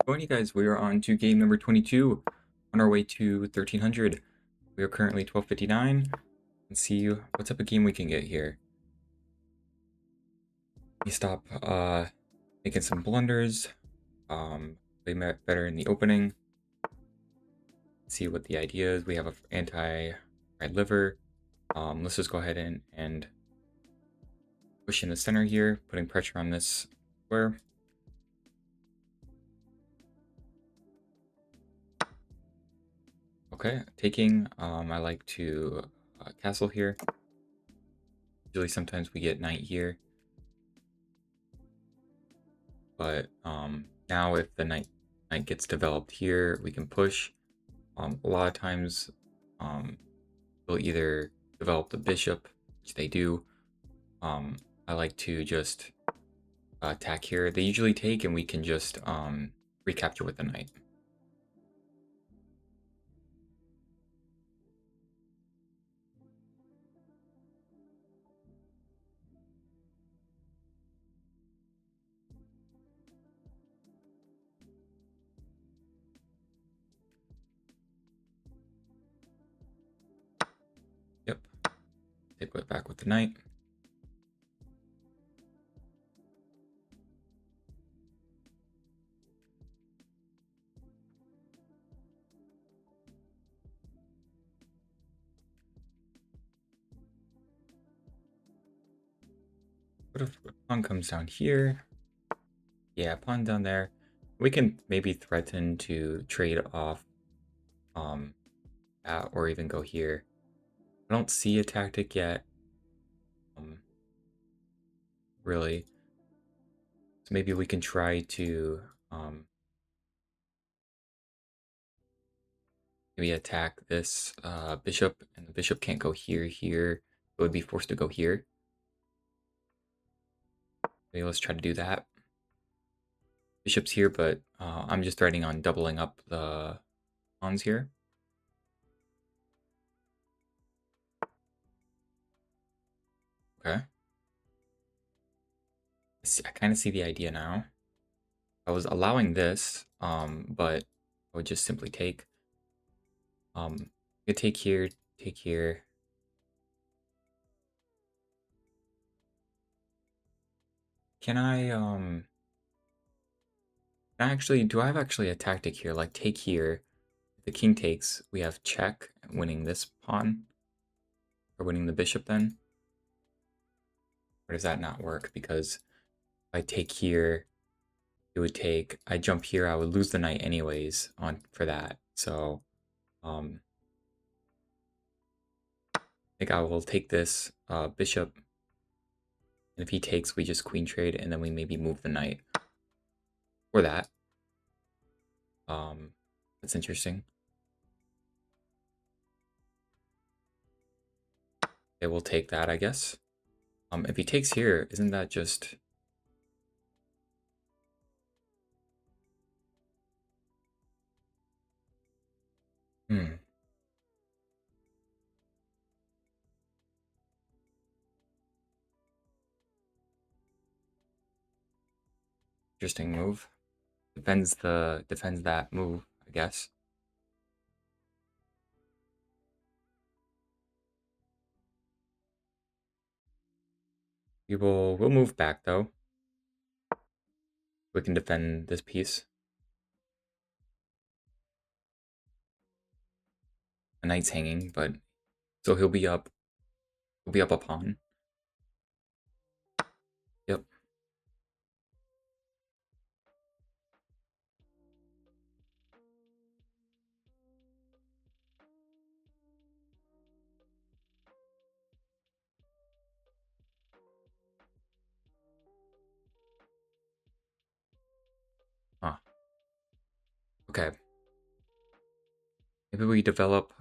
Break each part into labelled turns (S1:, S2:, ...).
S1: Join you guys, we are on to game number 22, on our way to 1300. We are currently 1259. Let's see what type of game we can get here. We stop making some blunders, play better in the opening. See what the idea is. We have an anti-right liver. Let's just go ahead and push in the center here, putting pressure on this square. Okay, taking, I like to castle here. Usually sometimes we get knight here. But now if the knight gets developed here, we can push. A lot of times they'll either develop the bishop, which they do. I like to just attack here. They usually take and we can just recapture with the knight. Yep. Take it back with the knight. What if pawn comes down here? Yeah, pawn down there. We can maybe threaten to trade off that or even go here. I don't see a tactic yet. Really. So maybe we can try to maybe attack this bishop, and the bishop can't go here. It would be forced to go here. Maybe let's try to do that. Bishop's here, but I'm just threatening on doubling up the pawns here. Okay. I kind of see the idea now. I was allowing this, but I would just simply take. You take here, take here. Can I do I have actually a tactic here? Like take here. If the king takes, we have check, winning this pawn. Or winning the bishop then? Or does that not work? Because if I take here, it would take, I jump here, I would lose the knight anyways for that. So I think I will take this bishop. And if he takes, we just queen trade, and then we maybe move the knight. Or that. That's interesting. It will take that, I guess. If he takes here, isn't that just... Interesting move. Defends that move, I guess. We'll move back though. We can defend this piece. The knight's hanging, but so he'll be up. He'll be up a pawn. Yep. Huh. Okay. Maybe we develop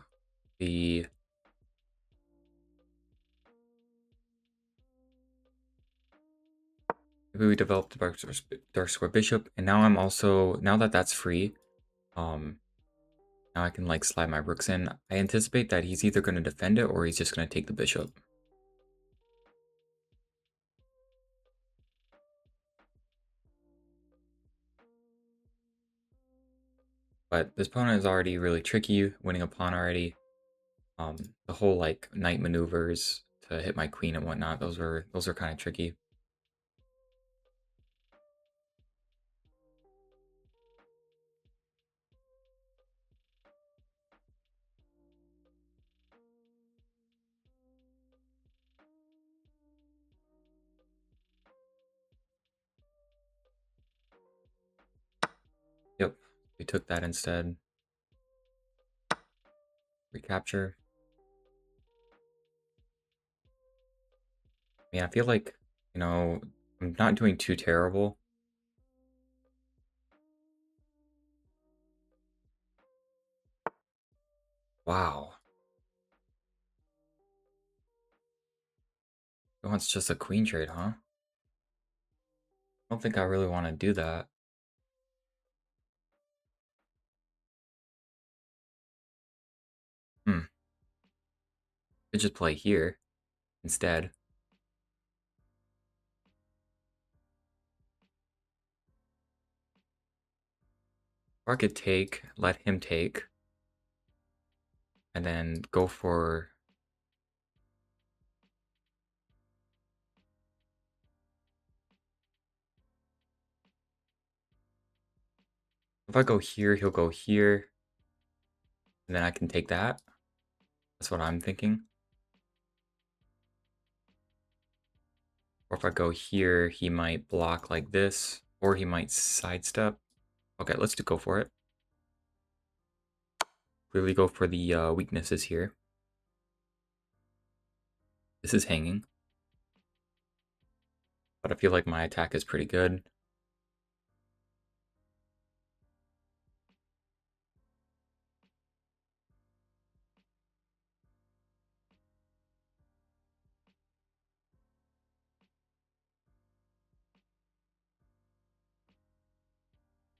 S1: the... Maybe we develop the dark square bishop, and now I'm also, now that that's free, now I can like slide my rooks in. I anticipate that he's either going to defend it or he's just going to take the bishop. But this opponent is already really tricky, winning a pawn already. The whole like knight maneuvers to hit my queen and whatnot, those are kind of tricky. Yep, we took that instead. Recapture. I mean, I feel like, I'm not doing too terrible. Wow. He wants just a queen trade, huh? I don't think I really want to do that. Hmm. Could just play here instead. Or I could take, let him take, and then go for... If I go here, he'll go here, and then I can take that. That's what I'm thinking. Or if I go here, he might block like this, or he might sidestep. Okay, let's go for it. Clearly go for the weaknesses here. This is hanging. But I feel like my attack is pretty good.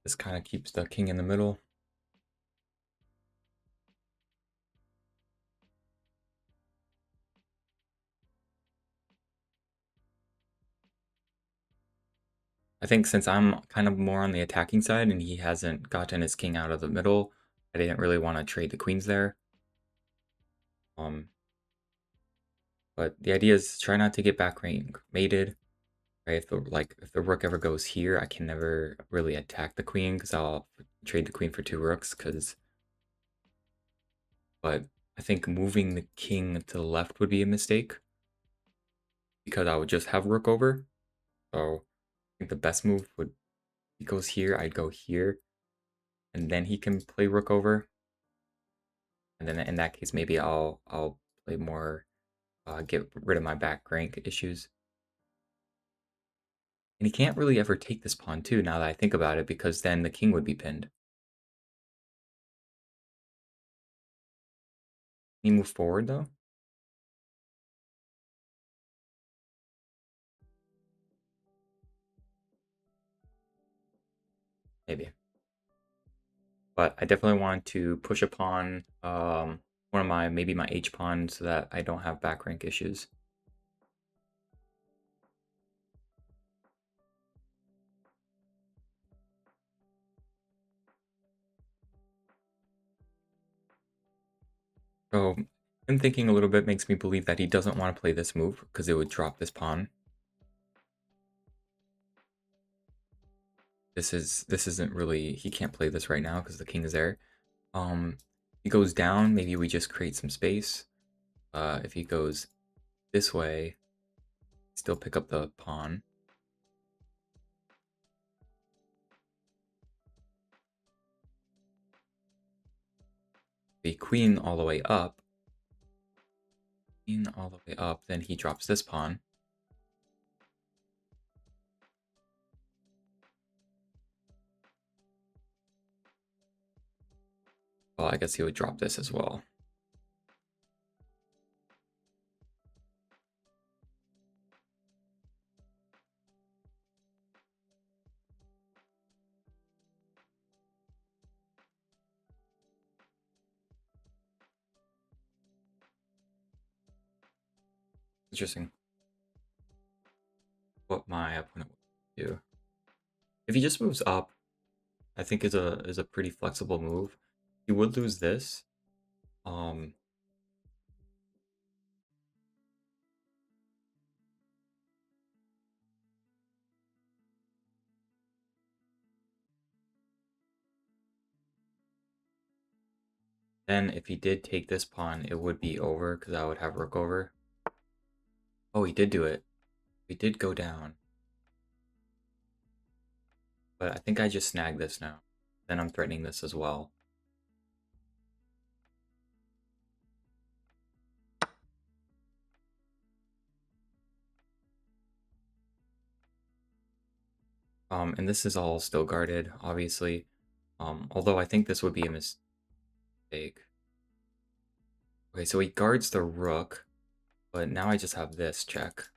S1: This kind of keeps the king in the middle. I think since I'm kind of more on the attacking side and he hasn't gotten his king out of the middle, I didn't really want to trade the queens there. But the idea is try not to get back rank mated. Right? If the rook ever goes here, I can never really attack the queen because I'll trade the queen for 2 rooks. But I think moving the king to the left would be a mistake because I would just have rook over. So I think the best move would he goes here, I'd go here, and then he can play rook over. And then in that case, maybe I'll play more, get rid of my back rank issues. And he can't really ever take this pawn too, now that I think about it, because then the king would be pinned. Can he move forward though? Maybe. But I definitely want to push a pawn, one of my, maybe my H pawn, so that I don't have back rank issues. So him thinking a little bit makes me believe that he doesn't want to play this move because it would drop this pawn. This isn't really, he can't play this right now because the king is there. He goes down, maybe we just create some space. If he goes this way, still pick up the pawn. The queen all the way up. Queen all the way up, then he drops this pawn. Well, I guess he would drop this as well. Interesting. What my opponent would do. If he just moves up, I think is a pretty flexible move. He would lose this. Um, then if he did take this pawn, it would be over because I would have rook over. Oh, he did do it. He did go down. But I think I just snagged this now. Then I'm threatening this as well. And this is all still guarded, obviously. Although I think this would be a mistake. Okay, so he guards the rook, but now I just have this check.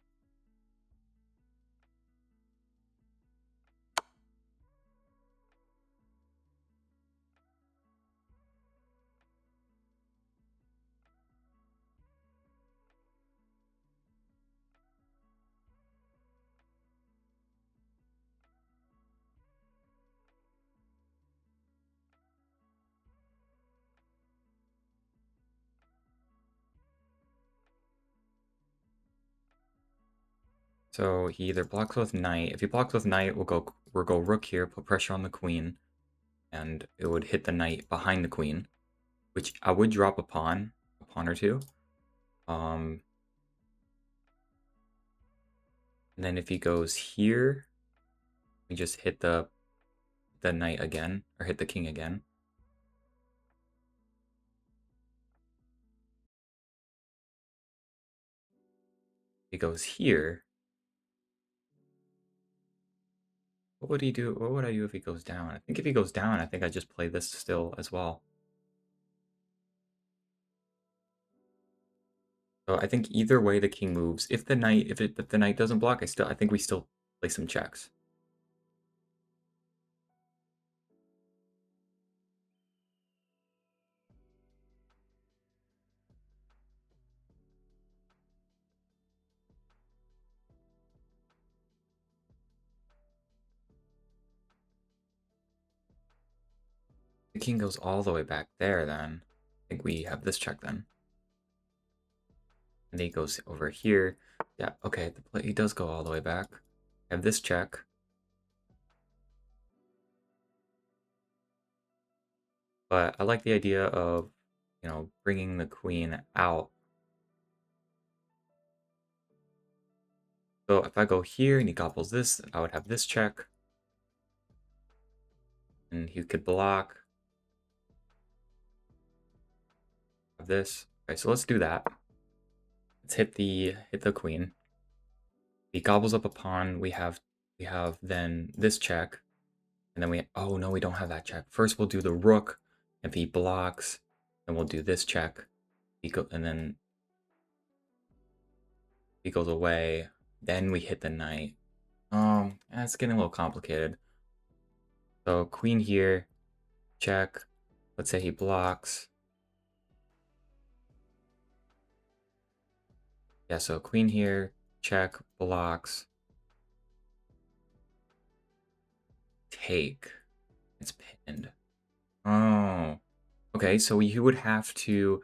S1: So he either blocks with knight. If he blocks with knight, we'll go rook here, put pressure on the queen, and it would hit the knight behind the queen, which I would drop a pawn or two. Um, and then if he goes here, we just hit the knight again, or hit the king again. If he goes here, what would he do? What would I do if he goes down? I think if he goes down, I think I just play this still as well. So I think either way the king moves. If the knight doesn't block, I think we still play some checks. The king goes all the way back there then. I think we have this check then. And then he goes over here. Yeah, okay, he does go all the way back. I have this check. But I like the idea of, bringing the queen out. So if I go here and he gobbles this, I would have this check. And he could block. Have this. Okay, so let's do that. Let's hit the queen. He gobbles up a pawn. We have then this check. And then oh no, we don't have that check. First we'll do the rook. If he blocks, then we'll do this check. And then he goes away. Then we hit the knight. It's getting a little complicated. So queen here, check. Let's say he blocks. Yeah, so queen here, check, blocks. Take. It's pinned. Oh. Okay, so he would have to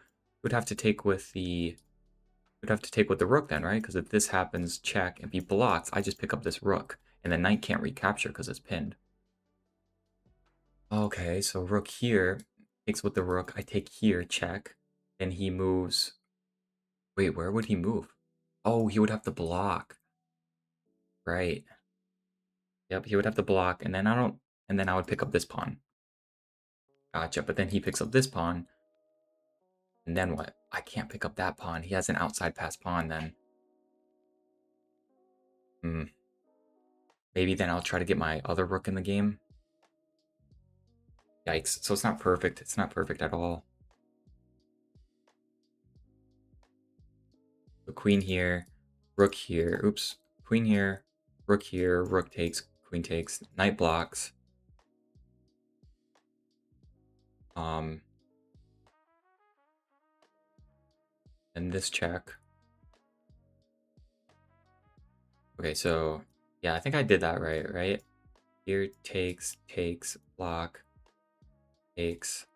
S1: take with the rook then, right? Because if this happens, check, and he blocks, I just pick up this rook, and the knight can't recapture because it's pinned. Okay, so rook here takes with the rook. I take here, check. Then he moves. Wait, where would he move? Oh, he would have to block. Right. Yep, he would have to block, and then I would pick up this pawn. Gotcha. But then he picks up this pawn, and then what? I can't pick up that pawn. He has an outside pass pawn then. Hmm. Maybe then I'll try to get my other rook in the game. Yikes. So it's not perfect. It's not perfect at all. So queen here, rook here. Oops. Queen here, rook takes, queen takes, knight blocks. And this check. Okay, so yeah, I think I did that right? Here takes, block, takes,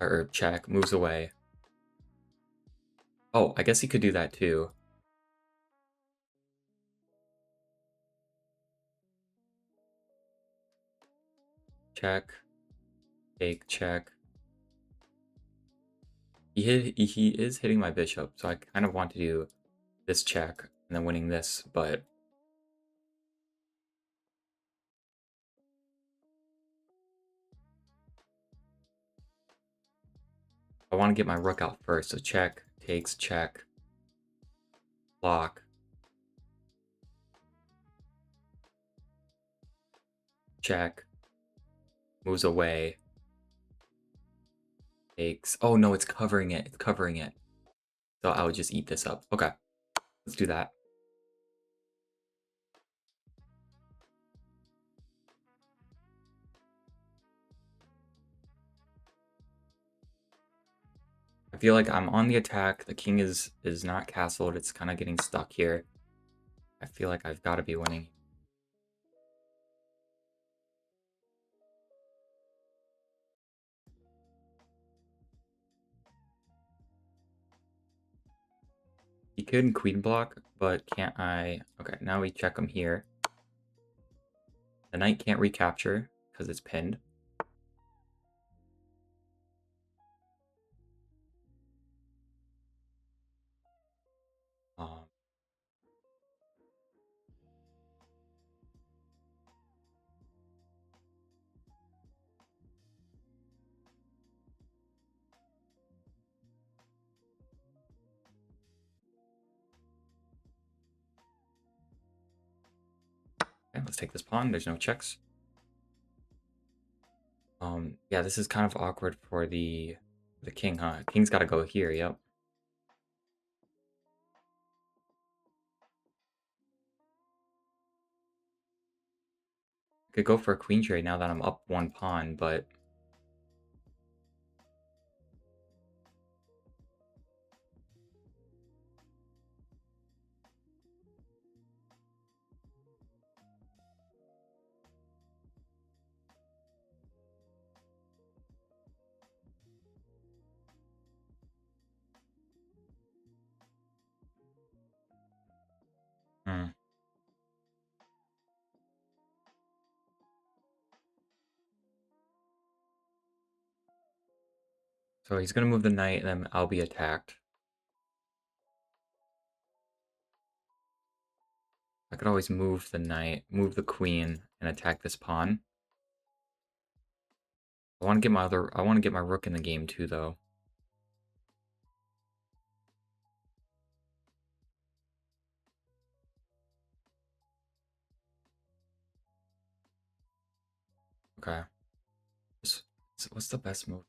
S1: or check, moves away. Oh, I guess he could do that too. Check, take, check. He is hitting my bishop, so I kind of want to do this check and then winning this, but I want to get my rook out first. So check, takes, check, block, check, moves away, takes. Oh no, it's covering it. It's covering it. So I would just eat this up. Okay, let's do that. I feel like I'm on the attack. The king is not castled. It's kind of getting stuck here. I feel like I've got to be winning. He could queen block, but can't I? Okay, now we check him here. The knight can't recapture because it's pinned. Um, okay, let's take this pawn. There's no checks. Yeah, this is kind of awkward for the king, huh? King's got to go here. Yep. I could go for a queen trade now that I'm up one pawn, but hmm. So he's gonna move the knight, and then I'll be attacked. I could always move the knight, move the queen, and attack this pawn. I want to get my rook in the game too, though. Okay. What's the best move?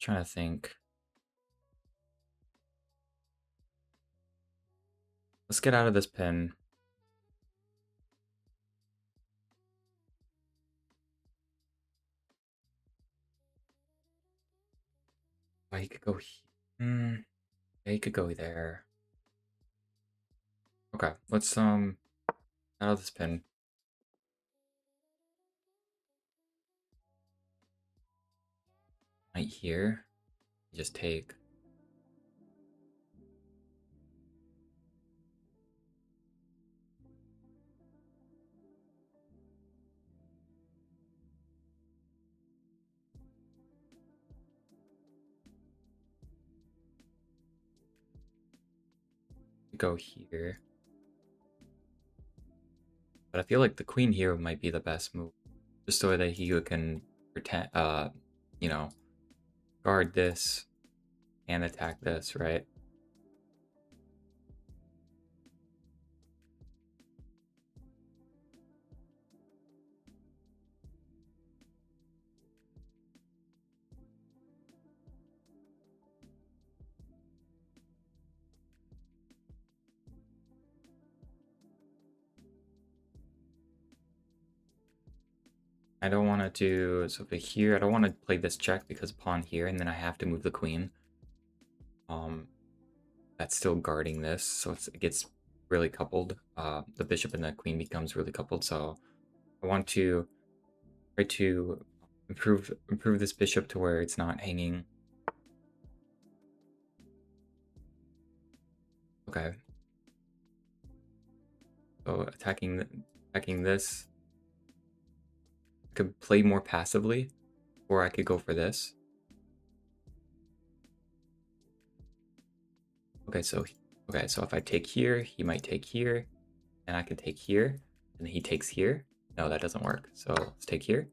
S1: Trying to think. Let's get out of this pin. Oh, he could go here. Yeah, he could go there. Okay, let's out of this pin. Right here. Just take. Go here. But I feel like the queen here might be the best move. Just so that he can pretend you know, guard this and attack this, right? I don't want to do so for here. I don't want to play this check because pawn here, and then I have to move the queen. That's still guarding this, so it gets really coupled. The bishop and the queen becomes really coupled, so I want to try to improve this bishop to where it's not hanging. Okay. So attacking this, I could play more passively, or I could go for this. Okay, so if I take here, he might take here, and I could take here, and he takes here. No, that doesn't work. So let's take here.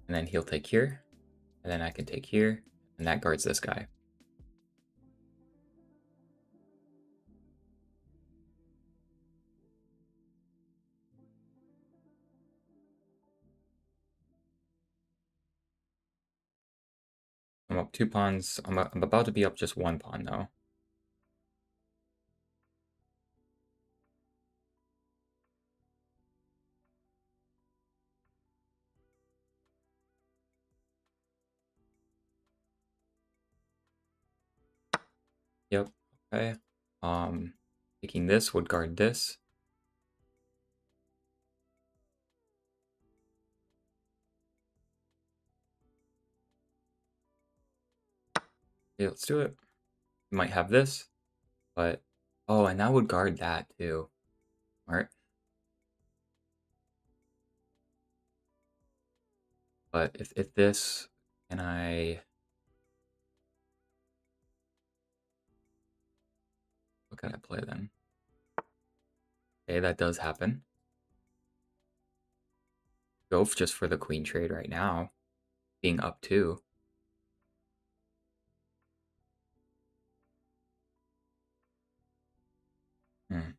S1: And then he'll take here, and then I can take here, and that guards this guy. I'm up 2 pawns. I'm about to be up just 1 pawn, though. Yep, okay. Taking this would guard this. Okay, let's do it. Might have this, but... Oh, and that would guard that, too. Alright. But if this... Can I... What can I play, then? Okay, that does happen. Go just for the queen trade right now. Being up 2. Hmm.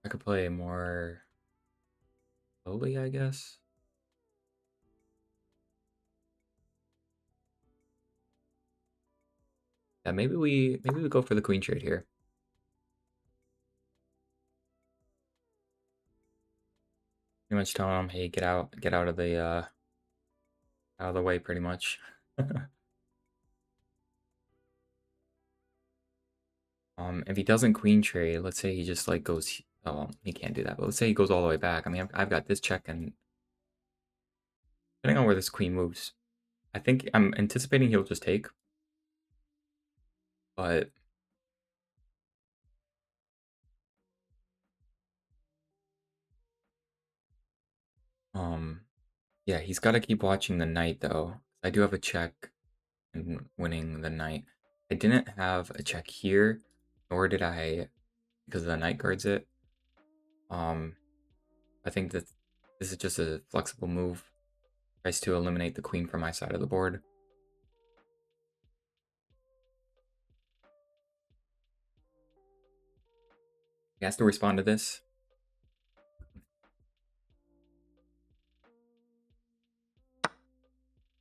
S1: I could play more slowly, I guess. Yeah, maybe we go for the queen trade here. Pretty much telling him, hey, get out of the way, pretty much. If he doesn't queen trade, let's say he just like goes. Oh, well, he can't do that. But let's say he goes all the way back. I mean, I've got this check, and depending on where this queen moves, I think I'm anticipating he'll just take. But yeah, he's got to keep watching the knight though. I do have a check and winning the knight. I didn't have a check here, nor did I, because the knight guards it. I think that this is just a flexible move. Tries to eliminate the queen from my side of the board. He has to respond to this.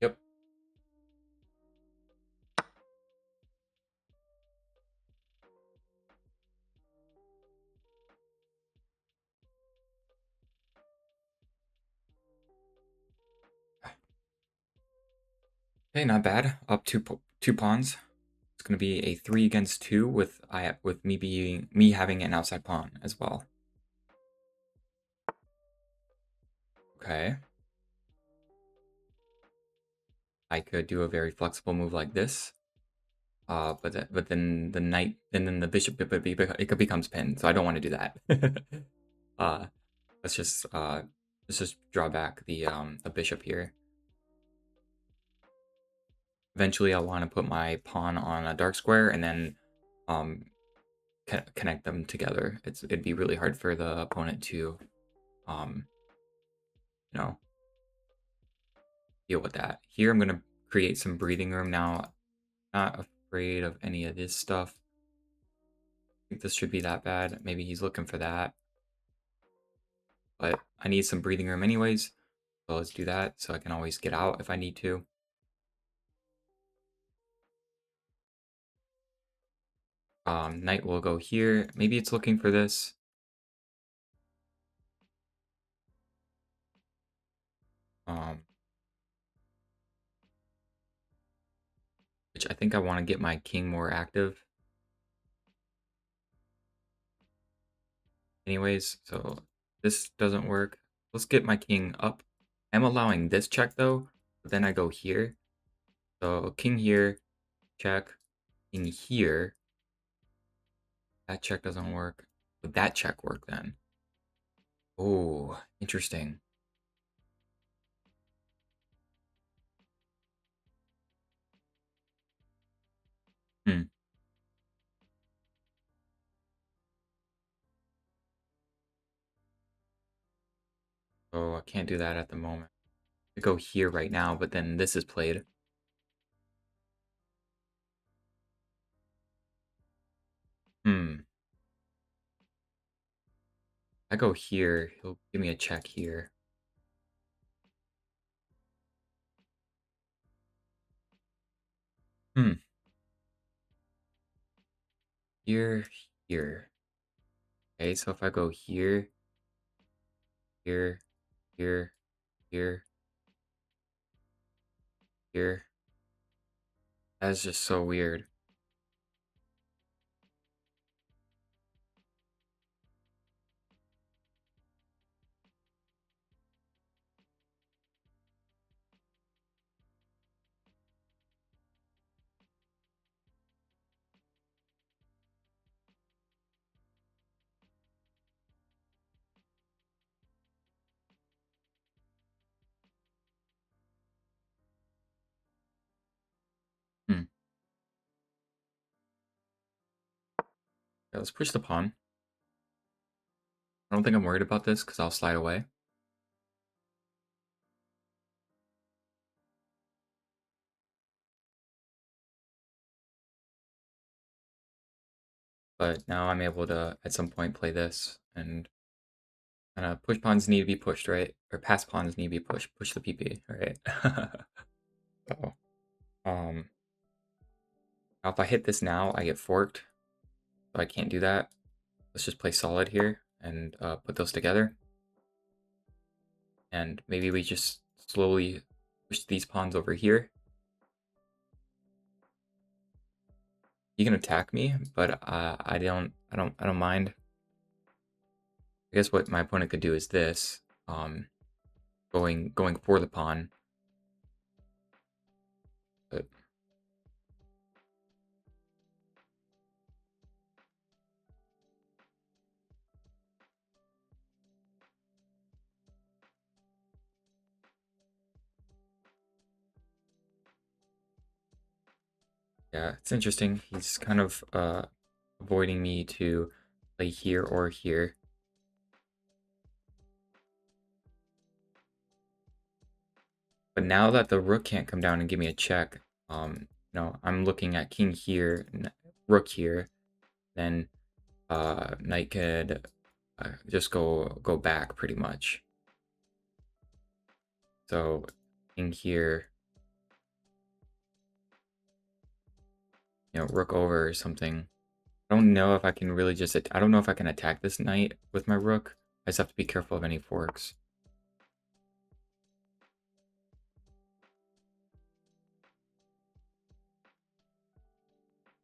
S1: Yep. Okay, not bad. Up two pawns. It's gonna be a 3 against 2 with me having an outside pawn as well. Okay. I could do a very flexible move like this. But then the knight and then the bishop it becomes pinned, so I don't want to do that. uh, let's just draw back the bishop here. Eventually, I want to put my pawn on a dark square and then um connect them together. It'd be really hard for the opponent to um you know deal with that. Here, I'm gonna create some breathing room now. Not afraid of any of this stuff. I think this should be that bad. Maybe he's looking for that. But I need some breathing room anyways. So let's do that so I can always get out if I need to. Knight will go here. Maybe it's looking for this. I think I want to get my king more active. Anyways, so this doesn't work. Let's get my king up. I'm allowing this check though, but then I go here. So king here, check, king here. That check doesn't work. Would that check work then? Oh, interesting. Hmm. So I can't do that at the moment. I go here right now, but then this is played. Hmm. I go here, he'll give me a check here. Hmm. Here, here. Okay, so if I go here, here, here, here, here, that's just so weird. Hmm. Yeah, let's push the pawn. I don't think I'm worried about this because I'll slide away. But now I'm able to, at some point, play this. And push pawns need to be pushed, right? Or pass pawns need to be pushed. Push the PP, right? Oh. Now if I hit this now, I get forked. So I can't do that. Let's just play solid here and put those together. And maybe we just slowly push these pawns over here. You can attack me, but I don't mind. I guess what my opponent could do is this, going for the pawn. But yeah, it's interesting. He's kind of avoiding me to play here or here. But now that the rook can't come down and give me a check, I'm looking at king here, rook here, then knight could just go back pretty much. So king here, rook over or something. I don't know if I can really just, I don't know if I can attack this knight with my rook. I just have to be careful of any forks.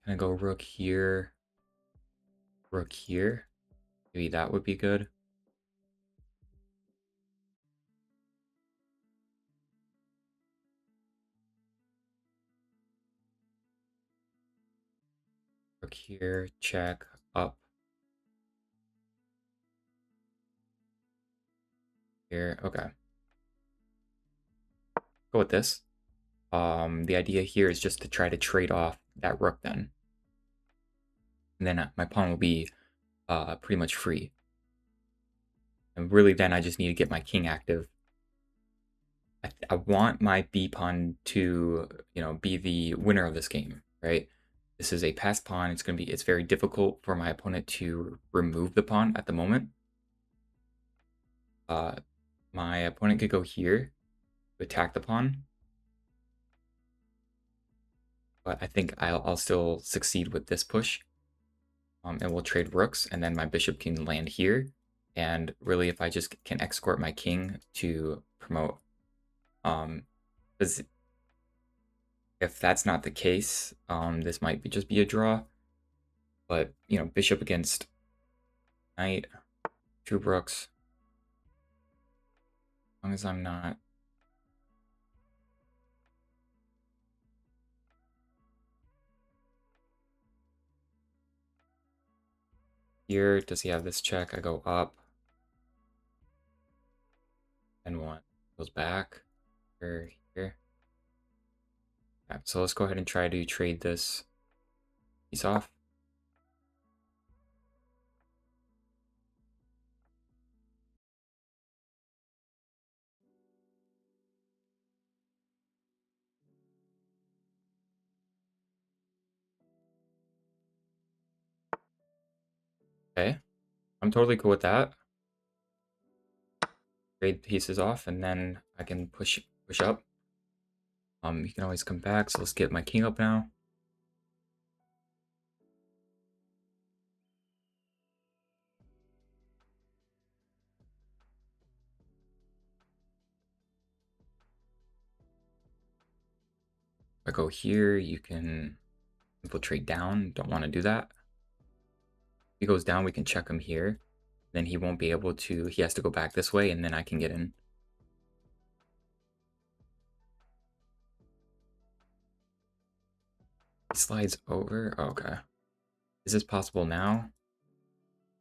S1: Can I go rook here, rook here? Maybe that would be good. Rook here, check, up. Here, okay. Go with this. The idea here is just to try to trade off that rook then. And then my pawn will be pretty much free. And really then I just need to get my king active. I want my b pawn to, be the winner of this game, right? This is a passed pawn. It's very difficult for my opponent to remove the pawn at the moment. My opponent could go here to attack the pawn. But I think I'll still succeed with this push. And we'll trade rooks, and then my bishop can land here. And really, if I just can escort my king to promote, because If that's not the case, this might just be a draw. But, you know, bishop against knight, two rooks. As long as I'm not... Here, does he have this check? I go up. And one goes back. Here. Yeah, so let's go ahead and try to trade this piece off. Okay, I'm totally cool with that. Trade pieces off, and then I can push up. You can always come back, so let's get my king up now. If I go here, you can infiltrate down. Don't want to do that. If he goes down, we can check him here. Then he won't be able to, he has to go back this way, and then I can get in. He slides over. Okay. Is this possible now?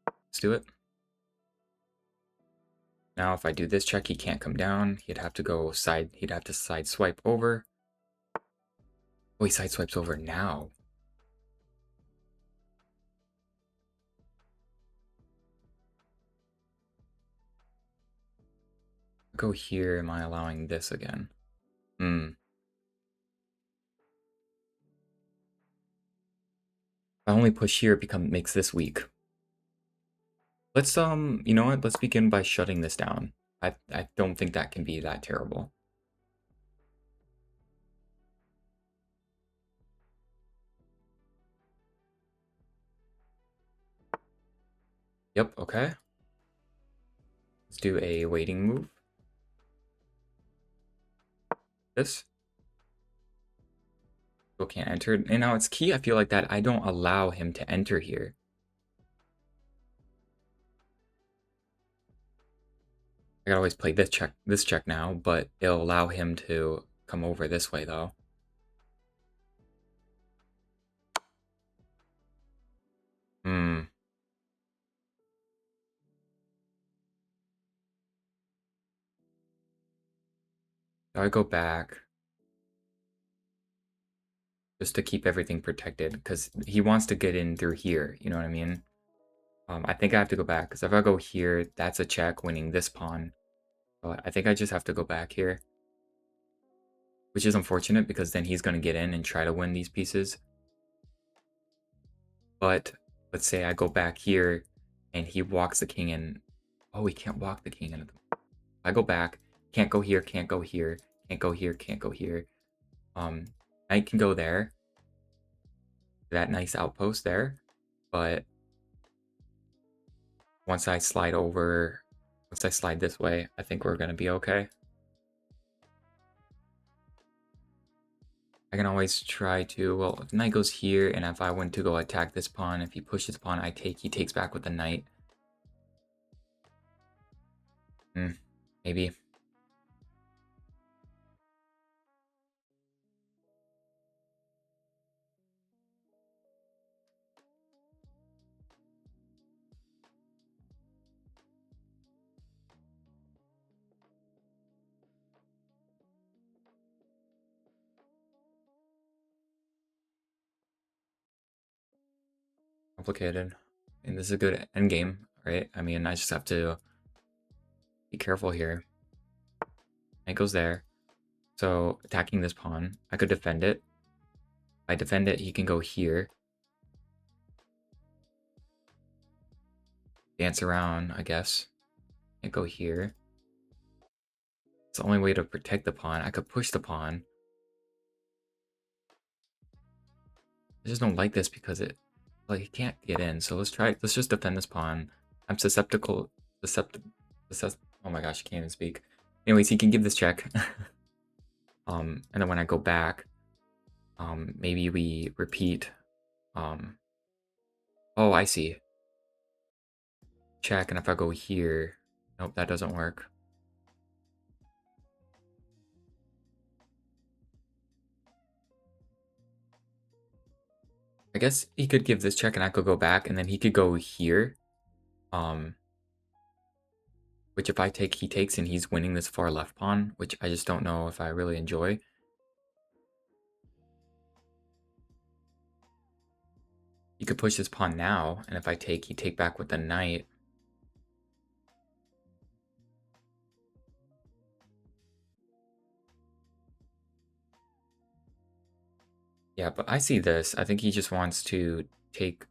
S1: Let's do it. Now, if I do this check, he can't come down. He'd have to go side, he'd have to side swipe over. Oh, he side swipes over now. Go here, am I allowing this again? If I only push here, it makes this weak. Let's, you know what? Let's begin by shutting this down. I don't think that can be that terrible. Yep, okay. Let's do a waiting move. This. Still can't enter. And now it's key, I feel like, that I don't allow him to enter here. I gotta always play this check now, but it'll allow him to come over this way, though. So I go back just to keep everything protected, because he wants to get in through here, you know what I mean? I think I have to go back, because if I go here, that's a check winning this pawn. So I think I just have to go back here. Which is unfortunate, because then he's going to get in and try to win these pieces. But let's say I go back here, and he walks the king in. Oh, he can't walk the king in. I go back, can't go here, can't go here, can't go here, can't go here. Knight can go there. That nice outpost there. But once I slide this way, I think we're going to be okay. I can always try to, well, if knight goes here, and if I went to go attack this pawn, if he pushes pawn, he takes back with the knight. Maybe. Complicated. And this is a good endgame, right? I mean, I just have to be careful here. Knight goes there. So attacking this pawn, I could defend it. If I defend it, he can go here. Dance around, I guess. Can't go here. It's the only way to protect the pawn. I could push the pawn. I just don't like this because he can't get in. So let's just defend this pawn. I'm susceptible. Oh my gosh, I can't even speak. Anyways, he can give this check. And then when I go back, Maybe we repeat. Oh, I see. Check, and if I go here, nope, that doesn't work. I guess he could give this check, and I could go back, and then he could go here. Which if I take, he takes, and he's winning this far left pawn, which I just don't know if I really enjoy. He could push this pawn now, and if I take, he take back with the knight. Yeah, but I see this. I think he just wants to take.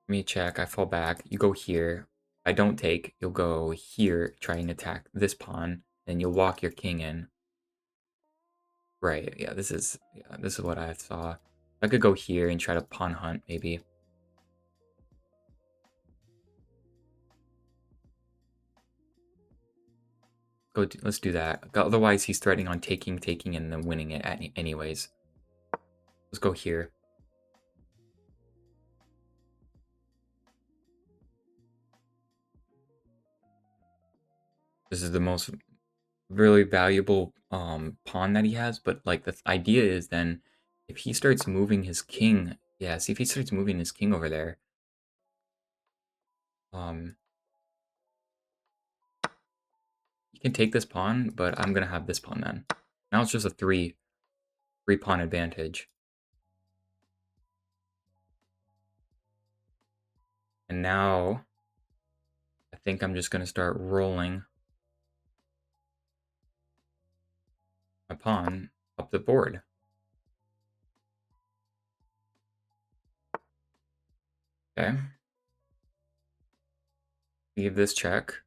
S1: Me check. I fall back. You go here. I don't take. You'll go here, try and attack this pawn. Then you'll walk your king in. Right. Yeah. This is what I saw. I could go here and try to pawn hunt maybe. Let's do that. Otherwise, he's threatening on taking, and then winning it anyways. Let's go here. This is the most really valuable pawn that he has, but like the idea is then if he starts moving his king, yeah, see if he starts moving his king over there. You can take this pawn, but I'm gonna have this pawn then. Now it's just a three pawn advantage. And now I think I'm just gonna start rolling my pawn up the board. Okay. Leave this check.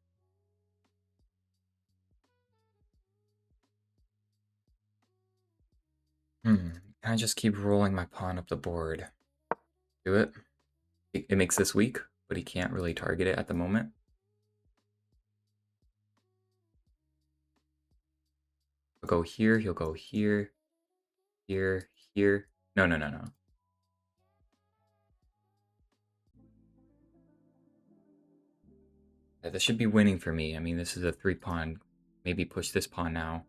S1: Can I just keep rolling my pawn up the board? Do it. It makes this weak, but he can't really target it at the moment. I'll go here, he'll go here, here, here. No, no, no, no. Yeah, this should be winning for me. I mean, this is a 3-pawn. Maybe push this pawn now.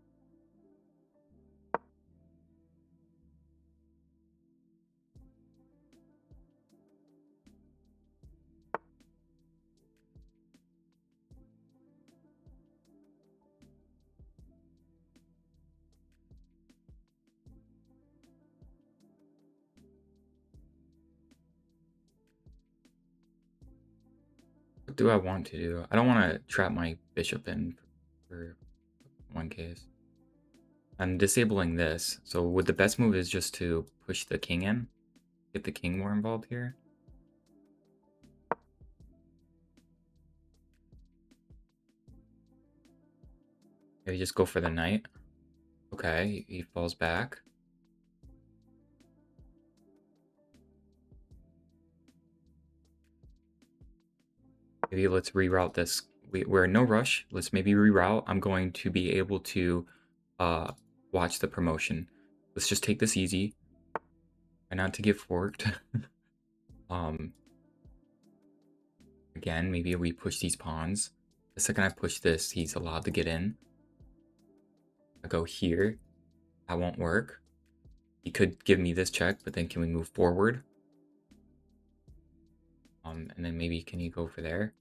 S1: What do I want to do? I don't want to trap my bishop in for one case. I'm disabling this, so would the best move is just to push the king in? Get the king more involved here? Maybe just go for the knight. Okay, he falls back. Maybe let's reroute this. We're in no rush. Let's maybe reroute. I'm going to be able to watch the promotion. Let's just take this easy. Try not to get forked. Again, maybe we push these pawns. The second I push this, he's allowed to get in. I go here. That won't work. He could give me this check, but then can we move forward? And then maybe can he go for there?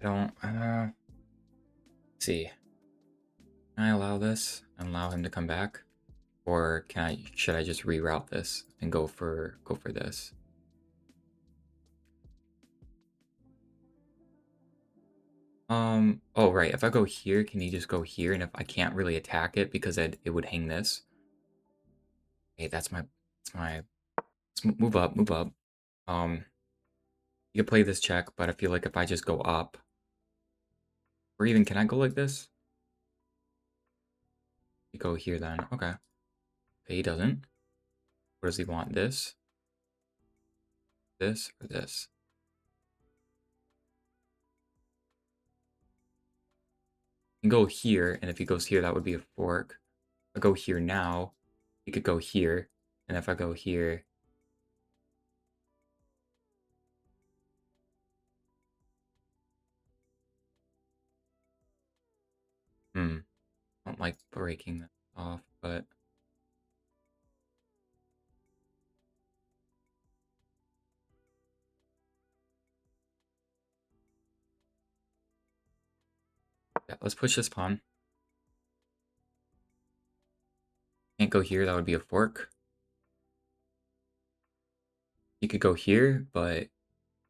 S1: I don't, let's see. Can I allow this and allow him to come back? Or should I just reroute this and go for this? Oh right, if I go here, can he just go here? And if I can't really attack it because it would hang this. Hey, that's my, let's move up, move up. You can play this check, but I feel like if I just go up, or even can I go like this? You go here then, okay. Okay, he doesn't. What does he want? This, or this? can go here, and if he goes here, that would be a fork. If I go here now, he could go here, and if I go here, I don't like breaking that off, but yeah, let's push this pawn. Can't go here, that would be a fork. He could go here, but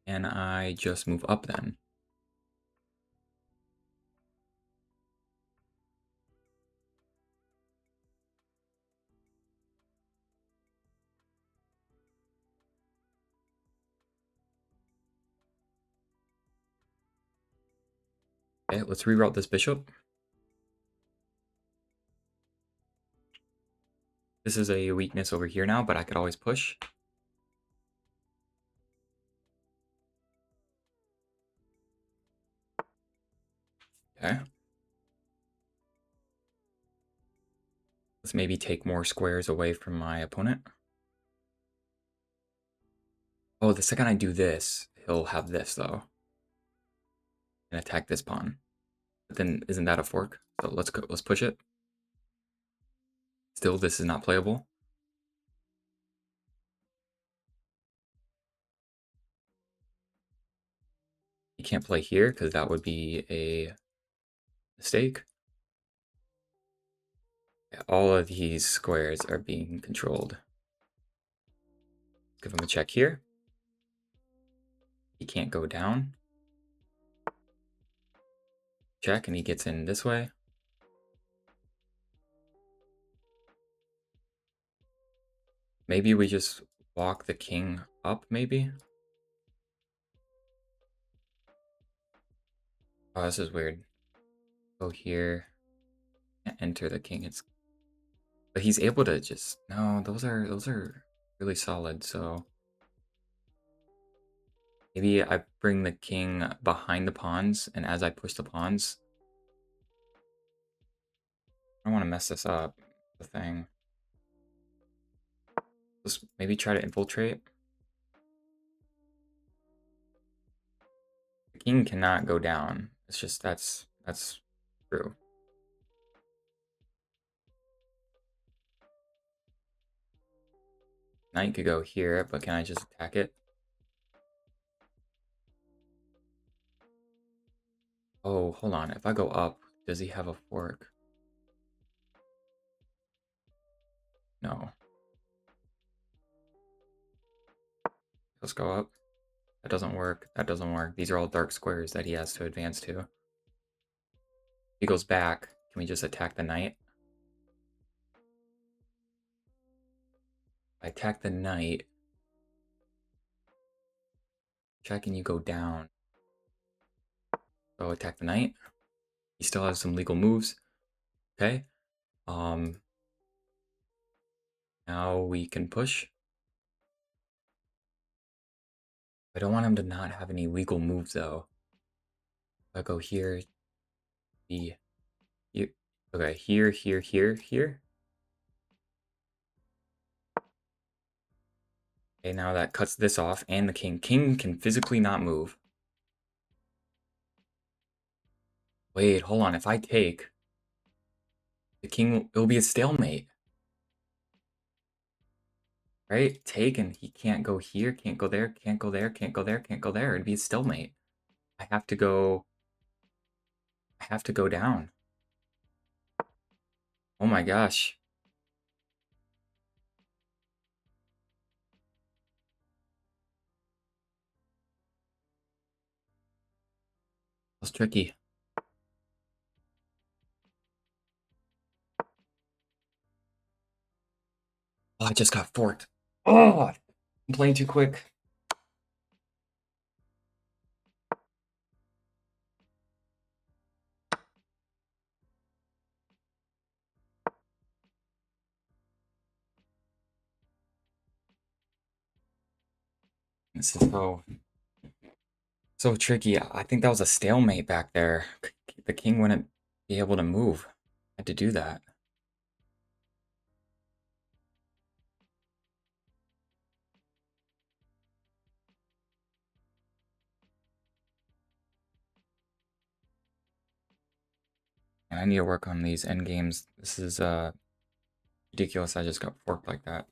S1: can I just move up then? Okay, let's reroute this bishop. This is a weakness over here now, but I could always push. Okay. Let's maybe take more squares away from my opponent. Oh, the second I do this, he'll have this, though. And attack this pawn. But then, isn't that a fork? So let's go. Let's push it. Still, this is not playable. You can't play here, because that would be a mistake. Yeah, all of these squares are being controlled. Give him a check here. He can't go down. Check, and he gets in this way. Maybe we just walk the king up, maybe? Oh, this is weird. Go here. Can't enter the king. But he's able to just... No, those are really solid, so... Maybe I bring the king behind the pawns, and as I push the pawns... I don't want to mess this up, the thing. Let's maybe try to infiltrate. The king cannot go down. It's just, that's true. Knight could go here, but can I just attack it? Oh, hold on. If I go up, does he have a fork? No. Let's go up. That doesn't work. That doesn't work. These are all dark squares that he has to advance to. He goes back. Can we just attack the knight? I attack the knight. Check and you go down. So attack the knight. He still has some legal moves. Okay. Now we can push. I don't want him to not have any legal moves though. If I go here, here. Okay, here, here, here, here. Okay, now that cuts this off, and the king. King can physically not move. Wait, hold on. If I take, the king, it'll be a stalemate. Right? Take, and he can't go here, can't go there, can't go there, can't go there, can't go there. It'd be a stalemate. I have to go down. Oh my gosh. That's tricky. Oh, I just got forked. Oh, I'm playing too quick. This is so tricky. I think that was a stalemate back there. The king wouldn't be able to move. I had to do that. And I need to work on these end games. This is ridiculous. I just got forked like that.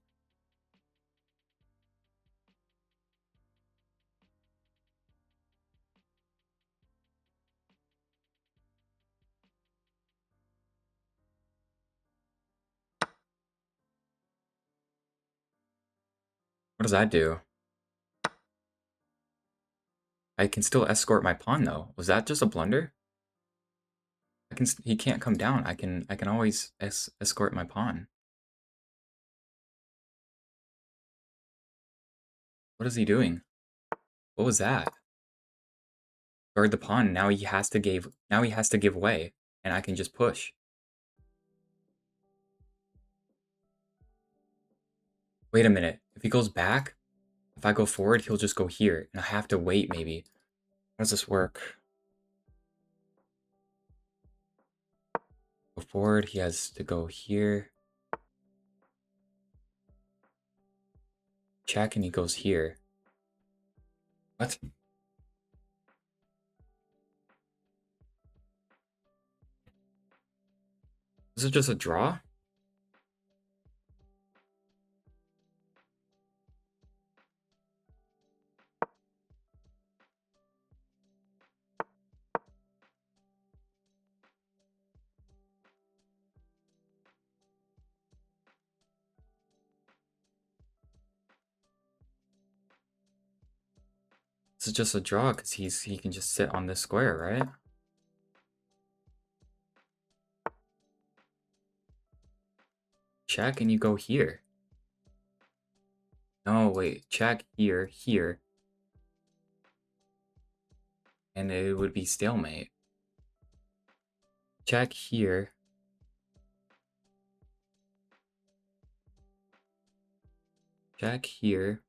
S1: What does that do? I can still escort my pawn though. Was that just a blunder? He can't come down. I can always escort my pawn. What is he doing? What was that? Guard the pawn. Now he has to give way, and I can just push. Wait a minute. If he goes back, if I go forward, he'll just go here, and I have to wait maybe. How does this work? Go forward, he has to go here. Check, and he goes here. What? This is just a draw? This is just a draw because he can just sit on this square, right? Check and you go here. No, wait. Check here, here. And it would be stalemate. Check here. Check here.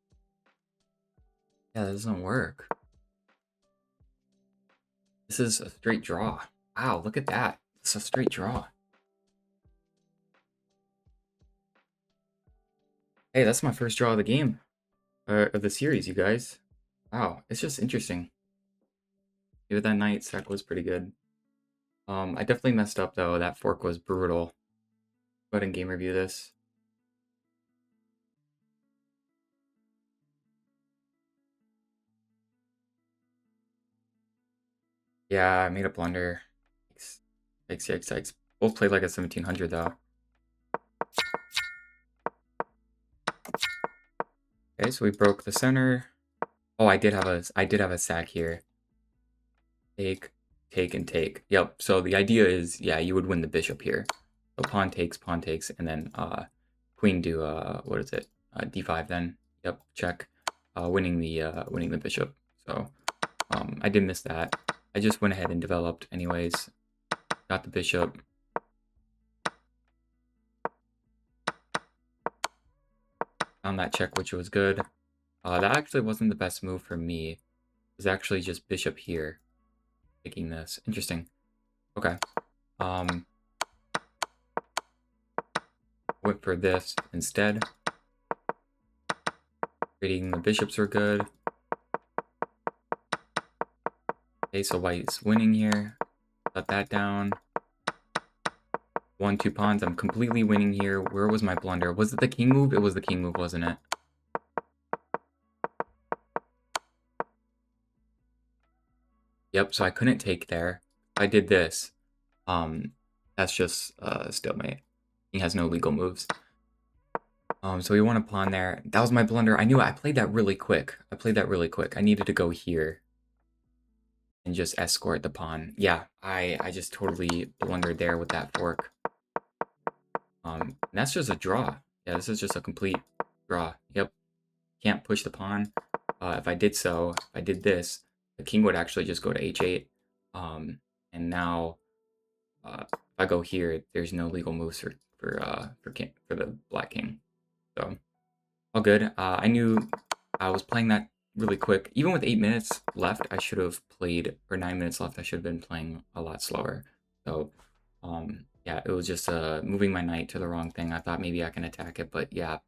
S1: Yeah, that doesn't work. This is a straight draw. Wow, look at that. It's a straight draw. Hey, that's my first draw of the game. Of the series, you guys. Wow, it's just interesting. Even that knight sack was pretty good. I definitely messed up though. That fork was brutal. Go ahead and game review this. Yeah, I made a blunder. Yikes, yikes, yikes. Both played like a 1700 though. Okay, so we broke the center. Oh, I did have a sack here. Take, take, and take. Yep. So the idea is, yeah, you would win the bishop here. So pawn takes, and then queen do what is it? D5 then. Yep, check. Winning the bishop. So I did miss that. I just went ahead and developed anyways. Got the bishop. Found that check, which was good. That actually wasn't the best move for me. It was actually just bishop here. Taking this. Interesting. Okay. Went for this instead. Trading the bishops are good. Okay, so white's winning here. Shut that down. 1, 2 pawns. I'm completely winning here. Where was my blunder? Was it the king move? It was the king move, wasn't it? Yep, so I couldn't take there. I did this. That's just stalemate. He has no legal moves. So we won a pawn there. That was my blunder. I knew it. I played that really quick. I needed to go here and just escort the pawn. Yeah, I just totally blundered there with that fork. That's just a draw. Yeah, this is just a complete draw. Yep. Can't push the pawn. If I did this, the king would actually just go to h8. And now if I go here, there's no legal moves for the black king. So all good. I knew I was playing that really quick. Even with 8 minutes left, I should have played, or 9 minutes left, I should have been playing a lot slower. So Yeah, it was just moving my knight to the wrong thing. I thought maybe I can attack it, but yeah,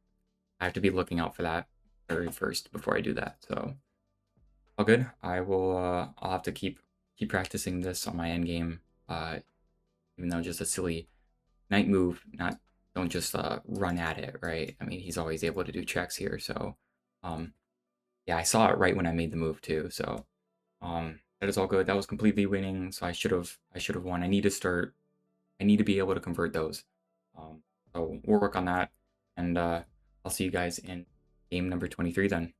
S1: I have to be looking out for that very first before I do that. So all good. I'll have to keep practicing this on my end game. Even though just a silly knight move, not don't just run at it, right? I mean, he's always able to do checks here. So um, yeah, I saw it right when I made the move too. So that is all good. That was completely winning. So I should have won. I need to be able to convert those. So we'll work on that, and I'll see you guys in game number 23 then.